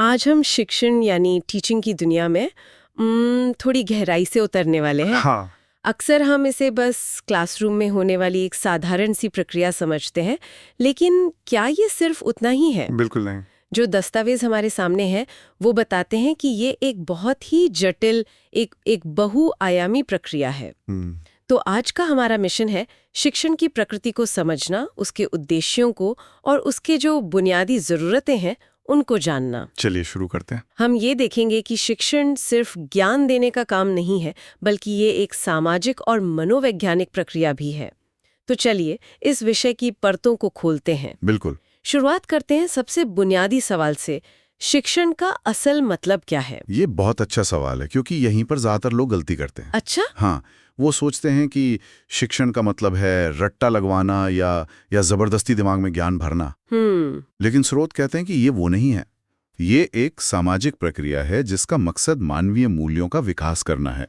आज हम शिक्षण यानी टीचिंग की दुनिया में थोड़ी गहराई से उतरने वाले हैं। हाँ। अक्सर हम इसे बस क्लासरूम में होने वाली एक साधारण सी प्रक्रिया समझते हैं, लेकिन क्या ये सिर्फ उतना ही है? बिल्कुल नहीं। जो दस्तावेज हमारे सामने है वो बताते हैं कि ये एक बहुत ही जटिल, एक बहुआयामी प्रक्रिया है। तो आज का हमारा मिशन है शिक्षण की प्रकृति को समझना, उसके उद्देश्यों को और उसके जो बुनियादी जरूरतें हैं उनको जानना। चलिए शुरू करते हैं। हम ये देखेंगे कि शिक्षण सिर्फ ज्ञान देने का काम नहीं है, बल्कि ये एक सामाजिक और मनोवैज्ञानिक प्रक्रिया भी है। तो चलिए इस विषय की परतों को खोलते हैं। बिल्कुल। शुरुआत करते हैं सबसे बुनियादी सवाल से, शिक्षण का असल मतलब क्या है? ये बहुत अच्छा सवाल है क्योंकि यहीं पर ज्यादातर लोग गलती करते हैं। अच्छा? हाँ, वो सोचते हैं कि शिक्षण का मतलब है रट्टा लगवाना या जबरदस्ती दिमाग में ज्ञान भरना। लेकिन स्रोत कहते हैं कि ये वो नहीं है। ये एक सामाजिक प्रक्रिया है जिसका मकसद मानवीय मूल्यों का विकास करना है।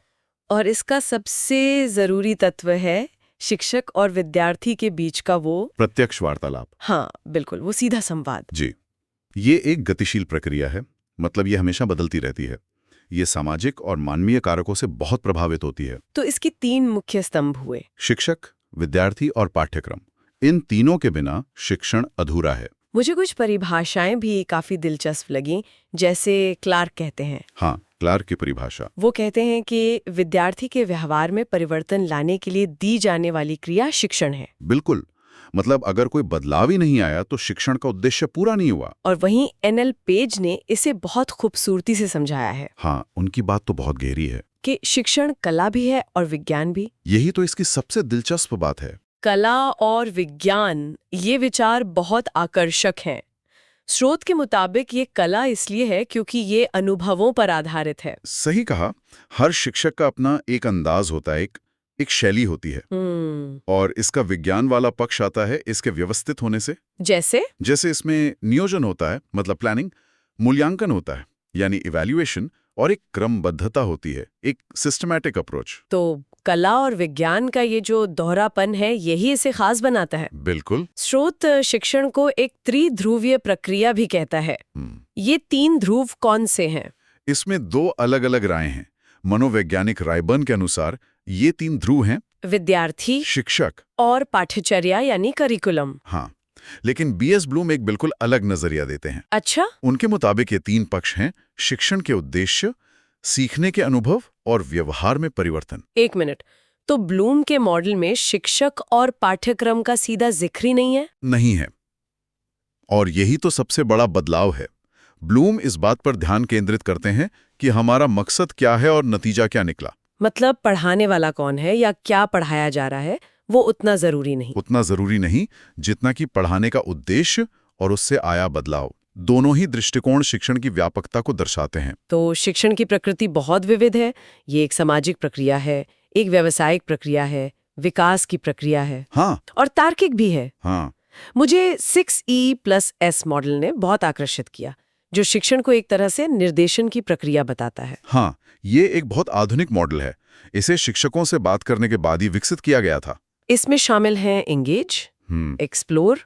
और इसका सबसे जरूरी तत्व है शिक्षक और विद्यार्थी के बीच का वो प्रत्यक्ष वार्तालाप। हाँ बिल्कुल, वो सीधा संवाद। जी, ये एक गतिशील प्रक्रिया है, मतलब ये हमेशा बदलती रहती है। ये सामाजिक और मानवीय कारकों से बहुत प्रभावित होती है। तो इसके 3 मुख्य स्तंभ हुए, शिक्षक, विद्यार्थी और पाठ्यक्रम। इन तीनों के बिना शिक्षण अधूरा है। मुझे कुछ परिभाषाएं भी काफी दिलचस्प लगी, जैसे क्लार्क कहते हैं। हाँ, क्लार्क की परिभाषा। वो कहते हैं कि विद्यार्थी के व्यवहार में परिवर्तन लाने के लिए दी जाने वाली क्रिया शिक्षण है। बिल्कुल, मतलब अगर कोई बदलाव ही नहीं आया तो शिक्षण का उद्देश्य पूरा नहीं हुआ। और वहीं एनएल पेज ने इसे बहुत खूबसूरती से समझाया है। हाँ, उनकी बात तो बहुत गहरी है कि शिक्षण कला भी है और विज्ञान भी। यही तो इसकी सबसे दिलचस्प बात है। कला और विज्ञान, ये विचार बहुत आकर्षक हैं। स्रोत के मुताबिक ये कला इसलिए है क्योंकि ये अनुभवों पर आधारित है। सही कहा, हर शिक्षक का अपना एक अंदाज होता है, एक शैली होती है। और इसका विज्ञान वाला पक्ष आता है इसके व्यवस्थित होने से। जैसे इसमें नियोजन होता है, मतलब प्लानिंग, मूल्यांकन होता है यानी इवैल्यूएशन, और एक क्रमबद्धता होती है, एक सिस्टमैटिक अप्रोच। तो कला और विज्ञान का ये जो दोहरापन है यही इसे खास बनाता है। बिल्कुल। स्रोत शिक्षण को एक त्रिध्रुवीय प्रक्रिया भी कहता है। ये 3 ध्रुव कौन से हैं? इसमें 2 अलग अलग राय हैं। मनोवैज्ञानिक रायबर्न के अनुसार ये 3 ध्रुव हैं, विद्यार्थी, शिक्षक और पाठ्यचर्या यानी करिकुलम। हाँ, लेकिन बीएस ब्लूम एक बिल्कुल अलग नजरिया देते हैं। अच्छा? उनके मुताबिक ये 3 पक्ष हैं, शिक्षण के उद्देश्य, सीखने के अनुभव और व्यवहार में परिवर्तन। 1 मिनट, तो ब्लूम के मॉडल में शिक्षक और पाठ्यक्रम का सीधा जिक्र ही नहीं है? नहीं है, और यही तो सबसे बड़ा बदलाव है। ब्लूम इस बात पर ध्यान केंद्रित करते हैं कि हमारा मकसद क्या है और नतीजा क्या निकला। मतलब पढ़ाने वाला कौन है या क्या पढ़ाया जा रहा है वो उतना जरूरी नहीं जितना कि पढ़ाने का उद्देश्य और उससे आया बदलाव। दोनों ही दृष्टिकोण शिक्षण की व्यापकता को दर्शाते हैं। तो शिक्षण की प्रकृति बहुत विविध है। ये एक सामाजिक प्रक्रिया है, एक व्यावसायिक प्रक्रिया है, विकास की प्रक्रिया है। हाँ। और तार्किक भी है। हाँ। मुझे 6E+S मॉडल ने बहुत आकर्षित किया, जो शिक्षण को एक तरह से निर्देशन की प्रक्रिया बताता है। हाँ, ये एक बहुत आधुनिक मॉडल है। इसे शिक्षकों से बात करने के बाद ही विकसित किया गया था। इसमें शामिल हैं engage, explore,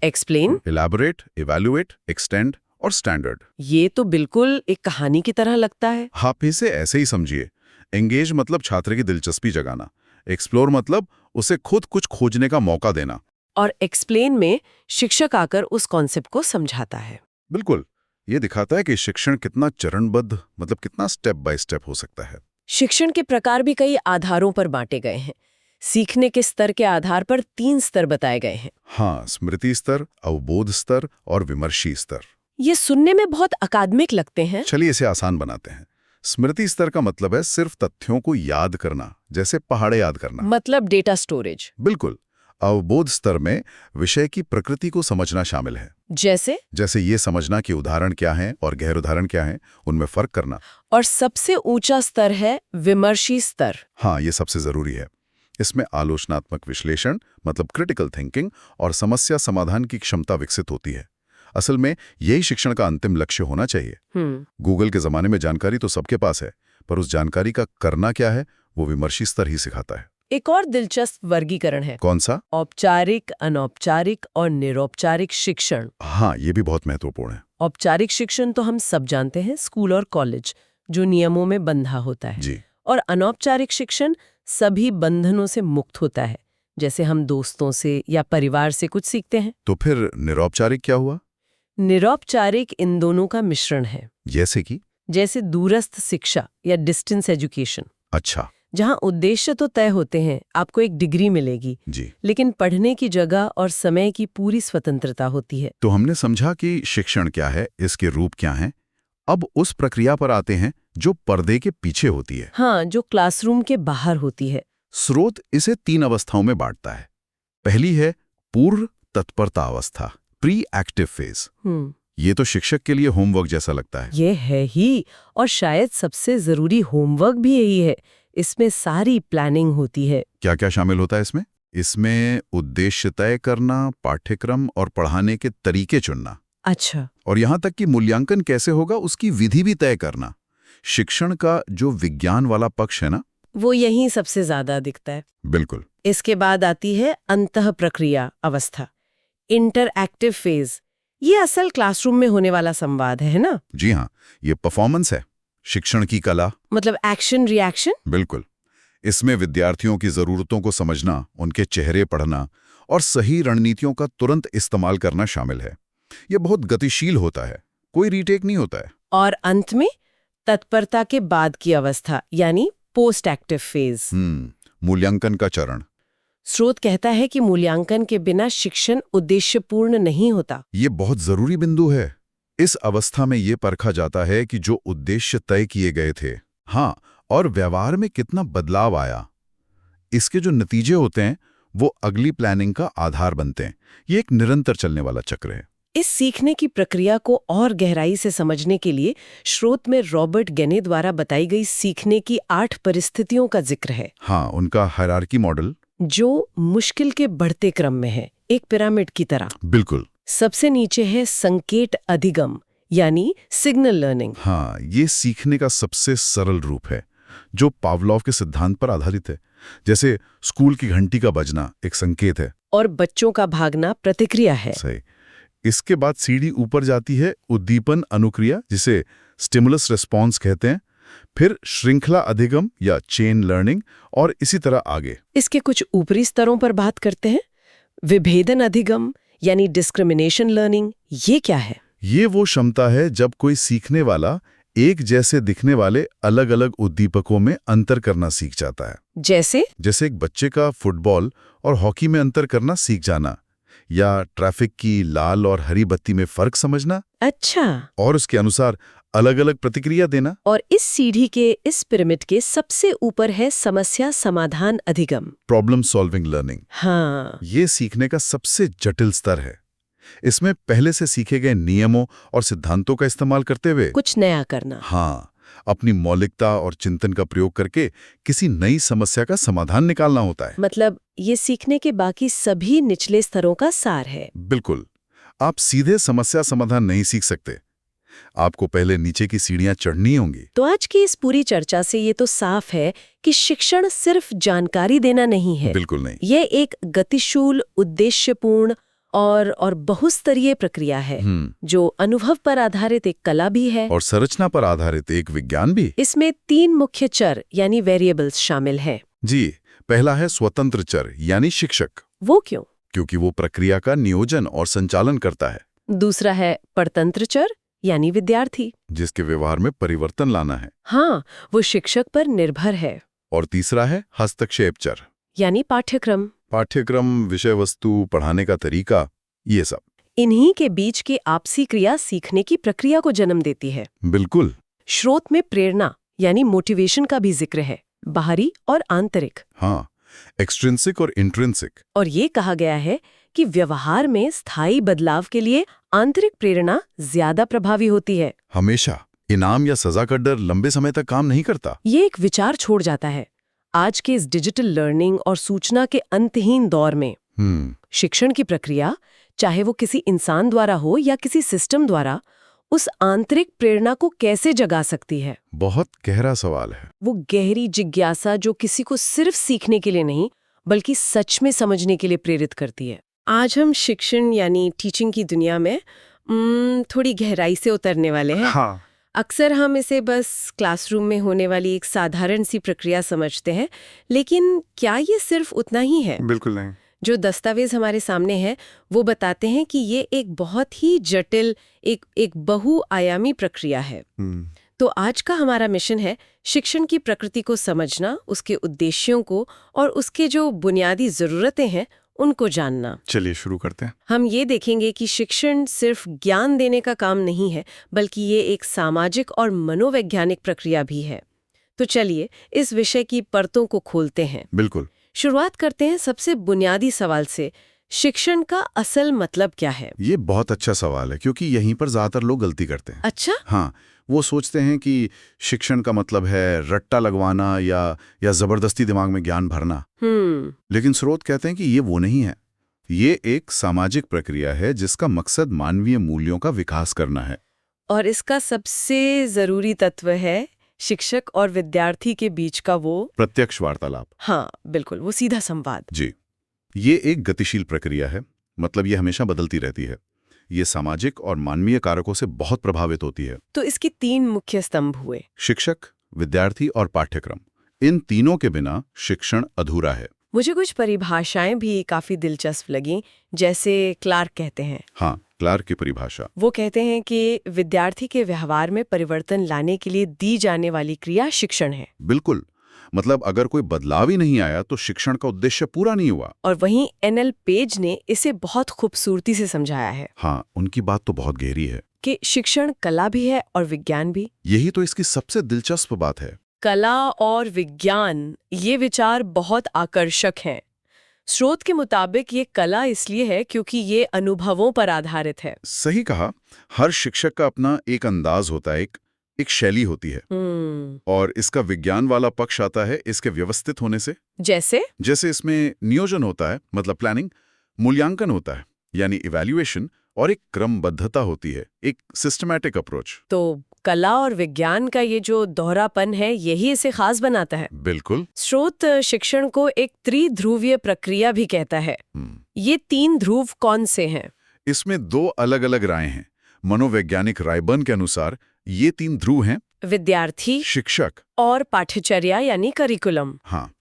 explain, elaborate, evaluate, extend और स्टैंडर्ड। ये तो बिल्कुल एक कहानी की तरह लगता है। आप इसे ऐसे ही समझिए। एंगेज मतलब छात्र की दिलचस्पी जगाना, एक्सप्लोर मतलब उसे खुद कुछ खोजने का मौका देना, और एक्सप्लेन में शिक्षक आकर उस कॉन्सेप्ट को समझाता है। बिल्कुल, ये दिखाता है कि शिक्षण कितना चरणबद्ध, मतलब कितना स्टेप बाय स्टेप हो सकता है। शिक्षण के प्रकार भी कई आधारों पर बांटे गए हैं। सीखने के स्तर के आधार पर 3 स्तर बताए गए हैं। हाँ, स्मृति स्तर, अवबोध स्तर और विमर्शी स्तर। ये सुनने में बहुत अकादमिक लगते हैं। चलिए इसे आसान बनाते हैं। स्मृति स्तर का मतलब है सिर्फ तथ्यों को याद करना, जैसे पहाड़े याद करना, मतलब डेटा स्टोरेज। बिल्कुल। अवबोध स्तर में विषय की प्रकृति को समझना शामिल है, जैसे ये समझना कि उदाहरण क्या हैं और गैर उदाहरण क्या हैं, उनमें फर्क करना। और सबसे ऊंचा स्तर है विमर्शी स्तर। हाँ, ये सबसे जरूरी है। इसमें आलोचनात्मक विश्लेषण, मतलब क्रिटिकल थिंकिंग, और समस्या समाधान की क्षमता विकसित होती है। असल में यही शिक्षण का अंतिम लक्ष्य होना चाहिए। गूगल के जमाने में जानकारी तो सबके पास है, पर उस जानकारी का करना क्या है वो विमर्शी स्तर ही सिखाता है। एक और दिलचस्प वर्गीकरण है। कौन सा? औपचारिक, अनौपचारिक और निरौपचारिक शिक्षण। हाँ, ये भी बहुत महत्वपूर्ण है। औपचारिक शिक्षण तो हम सब जानते हैं, स्कूल और कॉलेज, जो नियमों में बंधा होता है जी। और अनौपचारिक शिक्षण सभी बंधनों से मुक्त होता है, जैसे हम दोस्तों से या परिवार से कुछ सीखते हैं। तो फिर निरौपचारिक क्या हुआ? निरौपचारिक इन दोनों का मिश्रण है। जैसे दूरस्थ शिक्षा या डिस्टेंस एजुकेशन। अच्छा। जहां उद्देश्य तो तय होते हैं, आपको एक डिग्री मिलेगी जी। लेकिन पढ़ने की जगह और समय की पूरी स्वतंत्रता होती है। तो हमने समझा कि शिक्षण क्या है, इसके रूप क्या हैं। अब उस प्रक्रिया पर आते हैं जो पर्दे के पीछे होती है। हाँ, जो क्लासरूम के बाहर होती है। स्रोत इसे 3 अवस्थाओं में बांटता है। पहली है पूर्व तत्परता अवस्था, प्री एक्टिव फेज। ये तो शिक्षक के लिए होमवर्क जैसा लगता है। ये है ही, और शायद सबसे जरूरी होमवर्क भी यही है। इसमें सारी प्लानिंग होती है। क्या क्या शामिल होता है इसमें? इसमें उद्देश्य तय करना, पाठ्यक्रम और पढ़ाने के तरीके चुनना। अच्छा। और यहाँ तक कि मूल्यांकन कैसे होगा उसकी विधि भी तय करना। शिक्षण का जो विज्ञान वाला पक्ष है ना, वो यहीं सबसे ज्यादा दिखता है। बिल्कुल। इसके बाद आती है अंतः प्रक्रिया अवस्था, इंटरएक्टिव फेज। ये असल क्लासरूम में होने वाला संवाद है ना? जी हाँ, ये परफॉर्मेंस है, शिक्षण की कला। मतलब एक्शन रिएक्शन। बिल्कुल। इसमें विद्यार्थियों की जरूरतों को समझना, उनके चेहरे पढ़ना और सही रणनीतियों का तुरंत इस्तेमाल करना शामिल है। ये बहुत गतिशील होता है, कोई रीटेक नहीं होता है। और अंत में तत्परता के बाद की अवस्था, यानी पोस्ट एक्टिव फेज। मूल्यांकन का चरण। स्रोत कहता है कि मूल्यांकन के बिना शिक्षण उद्देश्यपूर्ण नहीं होता। ये बहुत जरूरी बिंदु है। इस अवस्था में ये परखा जाता है कि जो उद्देश्य तय किए गए थे, हाँ, और व्यवहार में कितना बदलाव आया। इसके जो नतीजे होते हैं वो अगली प्लानिंग का आधार बनते हैं। ये एक निरंतर चलने वाला चक्र है। इस सीखने की प्रक्रिया को और गहराई से समझने के लिए स्रोत में रॉबर्ट गेने द्वारा बताई गई सीखने की 8 परिस्थितियों का जिक्र है। हाँ, उनका हायरार्की मॉडल, जो मुश्किल के बढ़ते क्रम में है, एक पिरामिड की तरह। बिल्कुल। सबसे नीचे है संकेत अधिगम, यानी सिग्नल लर्निंग। हाँ, ये सीखने का सबसे सरल रूप है, जो पावलोव के सिद्धांत पर आधारित है। जैसे स्कूल की घंटी का बजना एक संकेत है और बच्चों का भागना प्रतिक्रिया है। सही। इसके बाद सीढ़ी ऊपर जाती है उद्दीपन अनुक्रिया, जिसे स्टिमुलस रिस्पॉन्स कहते हैं, फिर श्रृंखला अधिगम या चेन लर्निंग, और इसी तरह आगे। इसके कुछ ऊपरी स्तरों पर बात करते हैं। विभेदन अधिगम यानी डिस्क्रिमिनेशन लर्निंग, ये क्या है? ये वो क्षमता है जब कोई सीखने वाला एक जैसे दिखने वाले अलग अलग उद्दीपकों में अंतर करना सीख जाता है। जैसे एक बच्चे का फुटबॉल और हॉकी में अंतर करना सीख जाना, या ट्रैफिक की लाल और हरी बत्ती में फर्क समझना। अच्छा। और उसके अनुसार अलग अलग प्रतिक्रिया देना। और इस सीढ़ी के, इस पिरामिड के सबसे ऊपर है समस्या समाधान अधिगम, प्रॉब्लम सॉल्विंग लर्निंग। हाँ, ये सीखने का सबसे जटिल स्तर है। इसमें पहले से सीखे गए नियमों और सिद्धांतों का इस्तेमाल करते हुए कुछ नया करना। हाँ, अपनी मौलिकता और चिंतन का प्रयोग करके किसी नई समस्या का समाधान निकालना होता है। मतलब ये सीखने के बाकी सभी निचले स्तरों का सार है। बिल्कुल। आप सीधे समस्या समाधान नहीं सीख सकते, आपको पहले नीचे की सीढ़ियां चढ़नी होंगी। तो आज की इस पूरी चर्चा से ये तो साफ है कि शिक्षण सिर्फ जानकारी देना नहीं है। बिल्कुल नहीं। ये एक गतिशील, उद्देश्यपूर्ण और बहुस्तरीय प्रक्रिया है, जो अनुभव पर आधारित एक कला भी है और संरचना पर आधारित एक विज्ञान भी। इसमें 3 मुख्य चर यानी वेरिएबल्स शामिल हैं। जी, पहला है स्वतंत्र चर यानी शिक्षक। वो क्यों? क्योंकि वो प्रक्रिया का नियोजन और संचालन करता है। दूसरा है परतंत्र चर यानी विद्यार्थी, जिसके व्यवहार में परिवर्तन लाना है। हाँ, वो शिक्षक पर निर्भर है। और तीसरा है हस्तक्षेप चर यानी पाठ्यक्रम, विषय वस्तु, पढ़ाने का तरीका, ये सब। इन्हीं के बीच की आपसी क्रिया सीखने की प्रक्रिया को जन्म देती है। बिल्कुल। स्रोत में प्रेरणा यानी मोटिवेशन का भी जिक्र है, बाहरी और आंतरिक। हाँ, एक्सट्रिंसिक और इंट्रिंसिक। और ये कहा गया है कि व्यवहार में स्थायी बदलाव के लिए आंतरिक प्रेरणा ज्यादा प्रभावी होती है। हमेशा इनाम या सजा का डर लंबे समय तक काम नहीं करता। ये एक विचार छोड़ जाता है। आज के इस डिजिटल लर्निंग और सूचना के अंतहीन दौर में शिक्षण की प्रक्रिया, चाहे वो किसी इंसान द्वारा हो या किसी सिस्टम द्वारा, उस आंतरिक प्रेरणा को कैसे जगा सकती है? बहुत गहरा सवाल है। वो गहरी जिज्ञासा जो किसी को सिर्फ सीखने के लिए नहीं, बल्कि सच में समझने के लिए प्रेरित करती है। आज हम शिक्षण यानी टीचिंग की दुनिया में थोड़ी गहराई से उतरने वाले हैं। हाँ। अक्सर हम इसे बस क्लासरूम में होने वाली एक साधारण सी प्रक्रिया समझते हैं, लेकिन क्या ये सिर्फ उतना ही है? बिल्कुल नहीं। जो दस्तावेज हमारे सामने है वो बताते हैं कि ये एक बहुत ही जटिल, एक बहुआयामी प्रक्रिया है। तो आज का हमारा मिशन है शिक्षण की प्रकृति को समझना, उसके उद्देश्यों को और उसके जो बुनियादी जरूरतें हैं उनको जानना। चलिए शुरू करते हैं। हम ये देखेंगे कि शिक्षण सिर्फ ज्ञान देने का काम नहीं है, बल्कि ये एक सामाजिक और मनोवैज्ञानिक प्रक्रिया भी है। तो चलिए इस विषय की परतों को खोलते हैं। बिल्कुल। शुरुआत करते हैं सबसे बुनियादी सवाल से, शिक्षण का असल मतलब क्या है? ये बहुत अच्छा सवाल है, क्योंकि यहीं पर ज्यादातर लोग गलती करते हैं। अच्छा? हाँ, वो सोचते हैं कि शिक्षण का मतलब है रट्टा लगवाना या जबरदस्ती दिमाग में ज्ञान भरना। लेकिन स्रोत कहते हैं कि ये वो नहीं है। ये एक सामाजिक प्रक्रिया है जिसका मकसद मानवीय मूल्यों का विकास करना है। और इसका सबसे जरूरी तत्व है शिक्षक और विद्यार्थी के बीच का वो प्रत्यक्ष वार्तालाप। हाँ बिल्कुल, वो सीधा संवाद। जी, ये एक गतिशील प्रक्रिया है, मतलब ये हमेशा बदलती रहती है। ये सामाजिक और मानवीय कारकों से बहुत प्रभावित होती है। तो इसके 3 मुख्य स्तंभ हुए, शिक्षक, विद्यार्थी और पाठ्यक्रम। इन तीनों के बिना शिक्षण अधूरा है। मुझे कुछ परिभाषाएं भी काफी दिलचस्प लगीं, जैसे क्लार्क कहते हैं। हाँ, क्लार्क की परिभाषा। वो कहते हैं कि विद्यार्थी के व्यवहार में परिवर्तन लाने के लिए दी जाने वाली क्रिया शिक्षण है। बिल्कुल, मतलब अगर कोई बदलाव ही नहीं आया तो शिक्षण का उद्देश्य पूरा नहीं हुआ। और वहीं एनएल पेज ने इसे बहुत खूबसूरती से समझाया है। हाँ, उनकी बात तो बहुत गहरी है कि शिक्षण कला भी है और विज्ञान भी। यही तो इसकी सबसे दिलचस्प बात है। कला और विज्ञान, ये विचार बहुत आकर्षक हैं। स्रोत के मुताबिक ये कला इसलिए है क्योंकि ये अनुभवों पर आधारित है। सही कहा, हर शिक्षक का अपना एक अंदाज होता है, एक शैली होती है। और इसका विज्ञान वाला पक्ष आता है इसके व्यवस्थित होने से। जैसे इसमें नियोजन होता है, मतलब प्लानिंग, मूल्यांकन होता है यानी इवैल्यूएशन, और एक क्रमबद्धता होती है, एक सिस्टमैटिक अप्रोच। तो कला और विज्ञान का ये जो दोहरापन है, यही इसे खास बनाता है। बिल्कुल। स्रोत शिक्षण को एक त्रिध्रुवीय प्रक्रिया भी कहता है। ये 3 ध्रुव कौन से हैं? इसमें 2 अलग-अलग रायें हैं। मनोवैज्ञानिक रायबर्न के अनुसार ये 3 ध्रुव हैं, विद्यार्थी, शिक्षक और पाठ्यचर्या यानी करिकुलम। हाँ,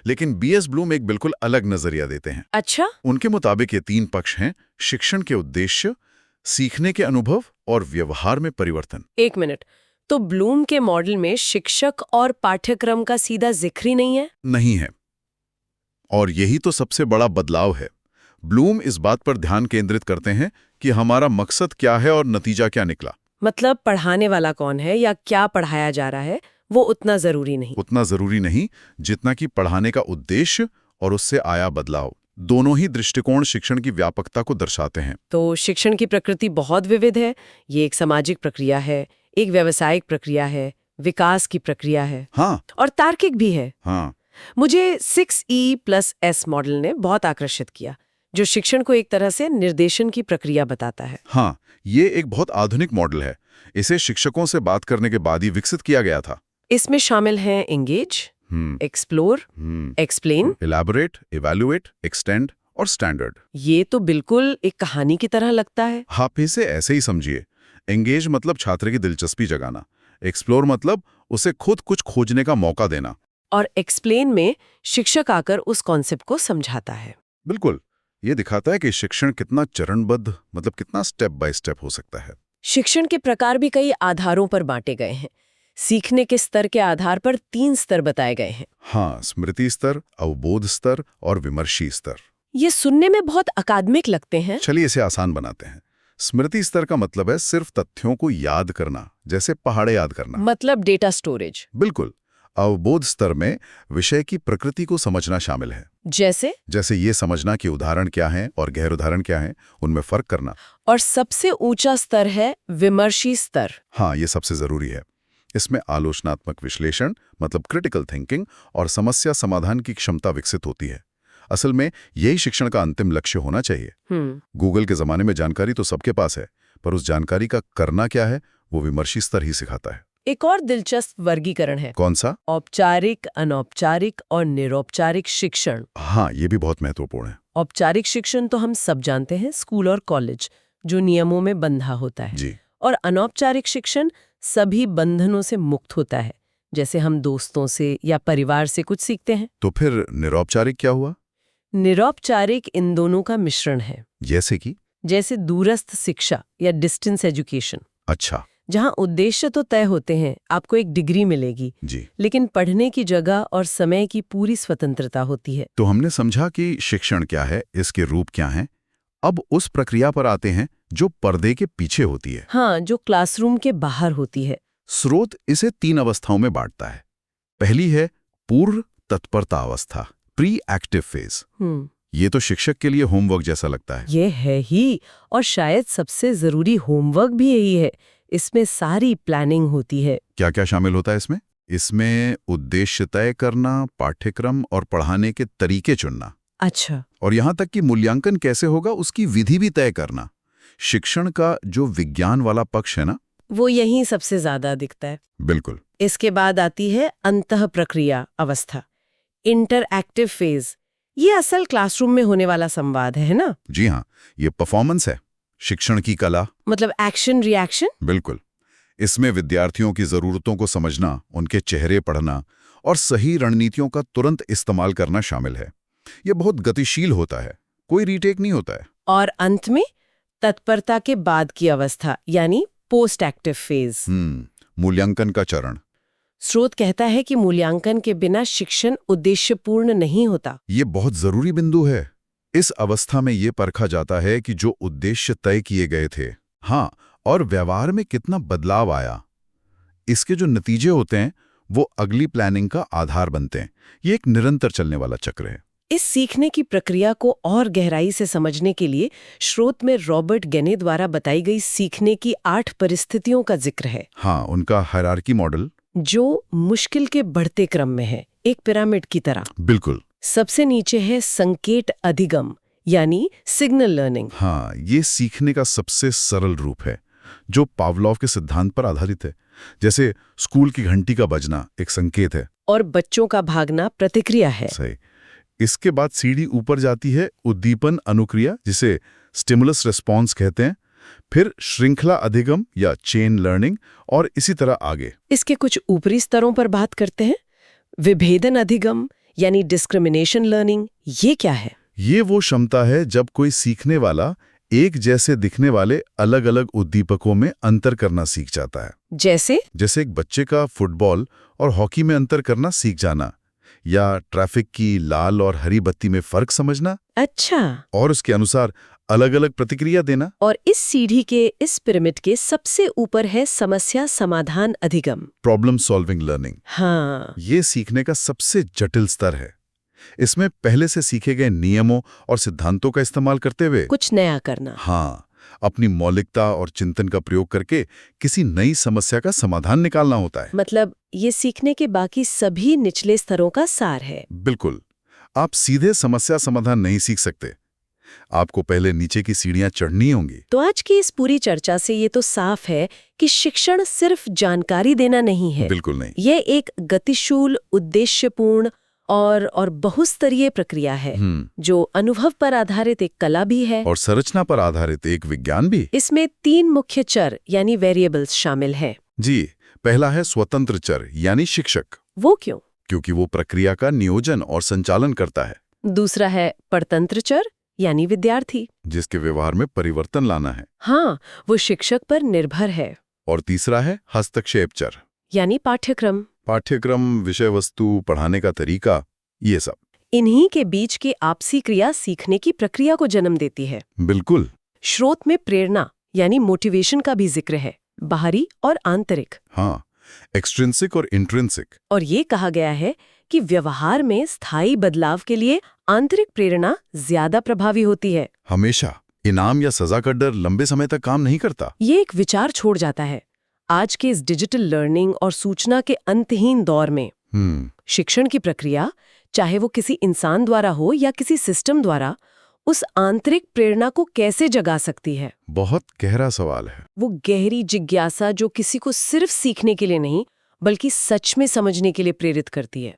लेकिन बीएस ब्लूम एक बिल्कुल अलग नजरिया देते हैं। अच्छा? उनके मुताबिक ये 3 पक्ष हैं, शिक्षण के उद्देश्य, सीखने के अनुभव और व्यवहार में परिवर्तन। 1 मिनट, तो ब्लूम के मॉडल में शिक्षक और पाठ्यक्रम का सीधा जिक्र ही नहीं है? नहीं है, और यही तो सबसे बड़ा बदलाव है। ब्लूम इस बात पर ध्यान केंद्रित करते हैं कि हमारा मकसद क्या है और नतीजा क्या निकला। मतलब पढ़ाने वाला कौन है या क्या पढ़ाया जा रहा है, वो उतना जरूरी नहीं जितना कि पढ़ाने का उद्देश्य और उससे आया बदलाव। दोनों ही दृष्टिकोण शिक्षण की व्यापकता को दर्शाते हैं। तो शिक्षण की प्रकृति बहुत विविध है। ये एक सामाजिक प्रक्रिया है, एक व्यावसायिक प्रक्रिया है, विकास की प्रक्रिया है। हाँ। और तार्किक भी है। हाँ। मुझे 6E+S मॉडल ने बहुत आकर्षित किया, जो शिक्षण को एक तरह से निर्देशन की प्रक्रिया बताता है। हाँ, ये एक बहुत आधुनिक मॉडल है। इसे शिक्षकों से बात करने के बाद ही विकसित किया गया था। इसमें शामिल हैं engage, explore, explain, elaborate, evaluate, extend और स्टैंडर्ड। ये तो बिल्कुल एक कहानी की तरह लगता है। आप इसे ऐसे ही समझिए। एंगेज मतलब छात्र की दिलचस्पी जगाना, एक्सप्लोर मतलब उसे खुद कुछ खोजने का मौका देना, और एक्सप्लेन में शिक्षक आकर उस कॉन्सेप्ट को समझाता है। बिल्कुल, ये दिखाता है कि शिक्षण कितना चरणबद्ध, मतलब कितना स्टेप बाय स्टेप हो सकता है। शिक्षण के प्रकार भी कई आधारों पर बांटे गए हैं। सीखने के स्तर के आधार पर 3 स्तर बताए गए हैं। हाँ, स्मृति स्तर, अवबोध स्तर और विमर्शी स्तर। ये सुनने में बहुत अकादमिक लगते हैं। चलिए इसे आसान बनाते हैं। स्मृति स्तर का मतलब है सिर्फ तथ्यों को याद करना, जैसे पहाड़े याद करना, मतलब डेटा स्टोरेज। बिल्कुल। अवबोध स्तर में विषय की प्रकृति को समझना शामिल है, जैसे ये समझना कि उदाहरण क्या हैं और गैर उदाहरण क्या हैं, उनमें फर्क करना। और सबसे ऊंचा स्तर है विमर्शी स्तर। हाँ, ये सबसे जरूरी है। इसमें आलोचनात्मक विश्लेषण, मतलब क्रिटिकल थिंकिंग, और समस्या समाधान की क्षमता विकसित होती है। असल में यही शिक्षण का अंतिम लक्ष्य होना चाहिए। गूगल के जमाने में जानकारी तो सबके पास है, पर उस जानकारी का करना क्या है वो विमर्शी स्तर ही सिखाता है। एक और दिलचस्प वर्गीकरण है। कौन सा? औपचारिक, अनौपचारिक और निरौपचारिक शिक्षण। हाँ, ये भी बहुत महत्वपूर्ण है। औपचारिक शिक्षण तो हम सब जानते हैं, स्कूल और कॉलेज, जो नियमों में बंधा होता है जी। और अनौपचारिक शिक्षण सभी बंधनों से मुक्त होता है, जैसे हम दोस्तों से या परिवार से कुछ सीखते हैं। तो फिर निरौपचारिक क्या हुआ? निरौपचारिक इन दोनों का मिश्रण है। जैसे दूरस्थ शिक्षा या डिस्टेंस एजुकेशन। अच्छा। जहां उद्देश्य तो तय होते हैं, आपको एक डिग्री मिलेगी जी। लेकिन पढ़ने की जगह और समय की पूरी स्वतंत्रता होती है। तो हमने समझा कि शिक्षण क्या है, इसके रूप क्या हैं। अब उस प्रक्रिया पर आते हैं जो पर्दे के पीछे होती है। हाँ, जो क्लासरूम के बाहर होती है। स्रोत इसे 3 अवस्थाओं में बांटता है। पहली है पूर्व तत्परता अवस्था, प्री एक्टिव फेज। ये तो शिक्षक के लिए होमवर्क जैसा लगता है। ये है ही, और शायद सबसे जरूरी होमवर्क भी यही है। इसमें सारी प्लानिंग होती है। क्या क्या शामिल होता है इसमें? इसमें उद्देश्य तय करना, पाठ्यक्रम और पढ़ाने के तरीके चुनना। अच्छा। और यहाँ तक कि मूल्यांकन कैसे होगा उसकी विधि भी तय करना। शिक्षण का जो विज्ञान वाला पक्ष है ना, वो यहीं सबसे ज्यादा दिखता है। बिल्कुल। इसके बाद आती है अंतः प्रक्रिया अवस्था, इंटरएक्टिव फेज। ये असल क्लासरूम में होने वाला संवाद है ना? जी हाँ, ये परफॉर्मेंस है, शिक्षण की कला। मतलब एक्शन रिएक्शन। बिल्कुल। इसमें विद्यार्थियों की जरूरतों को समझना, उनके चेहरे पढ़ना और सही रणनीतियों का तुरंत इस्तेमाल करना शामिल है। ये बहुत गतिशील होता है, कोई रीटेक नहीं होता है। और अंत में तत्परता के बाद की अवस्था, यानी पोस्ट एक्टिव फेज। मूल्यांकन का चरण। स्रोत कहता है कि मूल्यांकन के बिना शिक्षण उद्देश्यपूर्ण नहीं होता। ये बहुत जरूरी बिंदु है। इस अवस्था में ये परखा जाता है कि जो उद्देश्य तय किए गए थे, हाँ, और व्यवहार में कितना बदलाव आया। इसके जो नतीजे होते हैं वो अगली प्लानिंग का आधार बनते हैं। ये एक निरंतर चलने वाला चक्र है। इस सीखने की प्रक्रिया को और गहराई से समझने के लिए स्रोत में रॉबर्ट गेने द्वारा बताई गई सीखने की 8 परिस्थितियों का जिक्र है। हाँ, उनका हायरार्की मॉडल, जो मुश्किल के बढ़ते क्रम में है, एक पिरामिड की तरह। बिल्कुल। सबसे नीचे है संकेत अधिगम, यानी सिग्नल लर्निंग। हाँ, ये सीखने का सबसे सरल रूप है, जो पावलोव के सिद्धांत पर आधारित है। जैसे स्कूल की घंटी का बजना एक संकेत है और बच्चों का भागना प्रतिक्रिया है। सही। इसके बाद सीढ़ी ऊपर जाती है उद्दीपन अनुक्रिया, जिसे स्टिमुलस रिस्पॉन्स कहते हैं, फिर श्रृंखला अधिगम या चेन लर्निंग, और इसी तरह आगे। इसके कुछ ऊपरी स्तरों पर बात करते हैं। विभेदन अधिगम यानी डिस्क्रिमिनेशन लर्निंग, ये क्या है? ये वो क्षमता है जब कोई सीखने वाला एक जैसे दिखने वाले अलग अलग उद्दीपकों में अंतर करना सीख जाता है। जैसे एक बच्चे का फुटबॉल और हॉकी में अंतर करना सीख जाना, या ट्रैफिक की लाल और हरी बत्ती में फर्क समझना। अच्छा। और उसके अनुसार अलग अलग प्रतिक्रिया देना। और इस सीढ़ी के, इस पिरामिड के सबसे ऊपर है समस्या समाधान अधिगम, प्रॉब्लम सॉल्विंग लर्निंग। हाँ, ये सीखने का सबसे जटिल स्तर है। इसमें पहले से सीखे गए नियमों और सिद्धांतों का इस्तेमाल करते हुए कुछ नया करना। हाँ, अपनी मौलिकता और चिंतन का प्रयोग करके किसी नई समस्या का समाधान निकालना होता है। मतलब ये सीखने के बाकी सभी निचले स्तरों का सार है। बिल्कुल। आप सीधे समस्या समाधान नहीं सीख सकते, आपको पहले नीचे की सीढ़ियां चढ़नी होंगी। तो आज की इस पूरी चर्चा से ये तो साफ है कि शिक्षण सिर्फ जानकारी देना नहीं है। बिल्कुल नहीं। ये एक गतिशील, उद्देश्यपूर्ण और बहुस्तरीय प्रक्रिया है, जो अनुभव पर आधारित एक कला भी है और संरचना पर आधारित एक विज्ञान भी। इसमें 3 मुख्य चर यानी वेरिएबल्स शामिल हैं। जी, पहला है स्वतंत्र चर यानी शिक्षक। वो क्यों? क्योंकि वो प्रक्रिया का नियोजन और संचालन करता है। दूसरा है परतंत्र चर यानी विद्यार्थी, जिसके व्यवहार में परिवर्तन लाना है। हाँ, वो शिक्षक पर निर्भर है। और तीसरा है हस्तक्षेप चर यानी पाठ्यक्रम, विषय वस्तु, पढ़ाने का तरीका, ये सब। इन्हीं के बीच की आपसी क्रिया सीखने की प्रक्रिया को जन्म देती है। बिल्कुल। स्रोत में प्रेरणा यानी मोटिवेशन का भी जिक्र है, बाहरी और आंतरिक। हाँ, एक्सट्रिंसिक और इंट्रिंसिक। और ये कहा गया है कि व्यवहार में स्थायी बदलाव के लिए आंतरिक प्रेरणा ज्यादा प्रभावी होती है। हमेशा इनाम या सजा का डर लंबे समय तक काम नहीं करता। ये एक विचार छोड़ जाता है। आज के इस डिजिटल लर्निंग और सूचना के अंतहीन दौर में शिक्षण की प्रक्रिया, चाहे वो किसी इंसान द्वारा हो या किसी सिस्टम द्वारा, उस आंतरिक प्रेरणा को कैसे जगा सकती है? बहुत गहरा सवाल है। वो गहरी जिज्ञासा जो किसी को सिर्फ सीखने के लिए नहीं, बल्कि सच में समझने के लिए प्रेरित करती है।